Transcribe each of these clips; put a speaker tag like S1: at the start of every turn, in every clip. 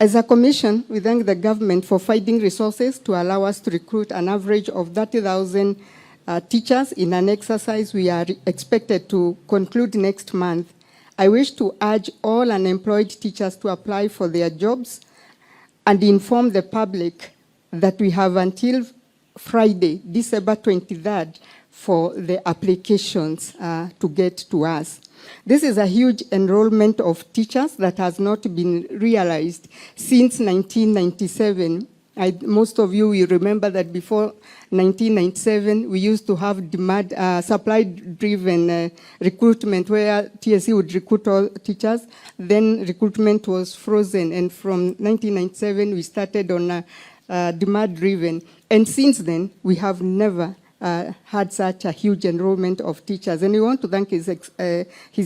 S1: As a commission, we thank the government for finding resources to allow us to recruit an average of 30,000 teachers in an exercise we are expected to conclude next month. I wish to urge all unemployed teachers to apply for their jobs and inform the public that we have until Friday, December 23rd, for the applications to get to us. This is a huge enrollment of teachers that has not been realized since 1997. Most of you will remember that before 1997, we used to have demand, supply-driven recruitment where TSC would recruit all teachers. Then recruitment was frozen, and from 1997, we started on demand-driven. And since then, we have never had such a huge enrollment of teachers. And we want to thank His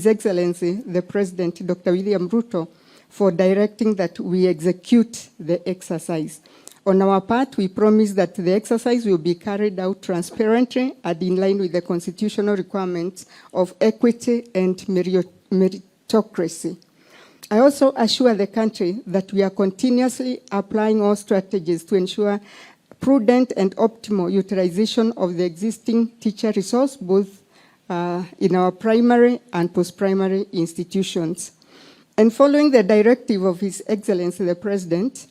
S1: Excellency, the President, Dr. William Ruto, for directing that we execute the exercise. On our part, we promise that the exercise will be carried out transparently and in line with the constitutional requirements of equity and meritocracy. I also assure the country that we are continuously applying all strategies to ensure prudent and optimal utilization of the existing teacher resource, both in our primary and post-primary institutions. And following the directive of His Excellency, the President,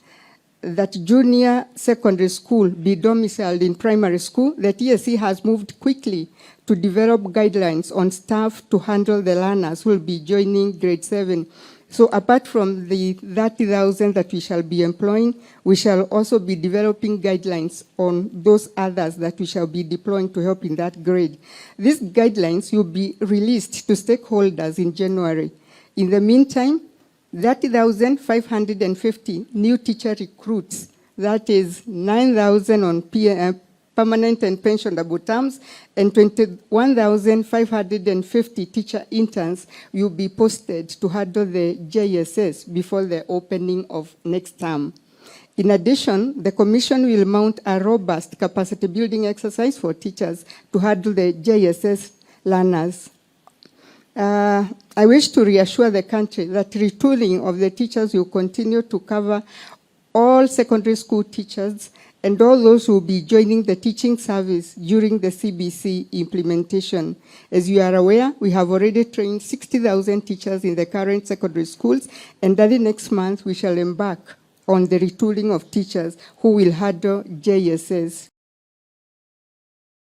S1: that junior secondary school be domiciled in primary school, the TSC has moved quickly to develop guidelines on staff to handle the learners who will be joining grade 7. So apart from the 30,000 that we shall be employing, we shall also be developing guidelines on those others that we shall be deploying to help in that grade. These guidelines will be released to stakeholders in January. In the meantime, 30,550 new teacher recruits, that is 9,000 on permanent and pensionable terms, and 21,550 teacher interns will be posted to handle the JSS before the opening of next term. In addition, the Commission will mount a robust capacity building exercise for teachers to handle the JSS learners. I wish to reassure the country that retooling of the teachers will continue to cover all secondary school teachers and all those who will be joining the teaching service during the CBC implementation. As you are aware, we have already trained 60,000 teachers in the current secondary schools, and early next month we shall embark on the retooling of teachers who will handle JSS.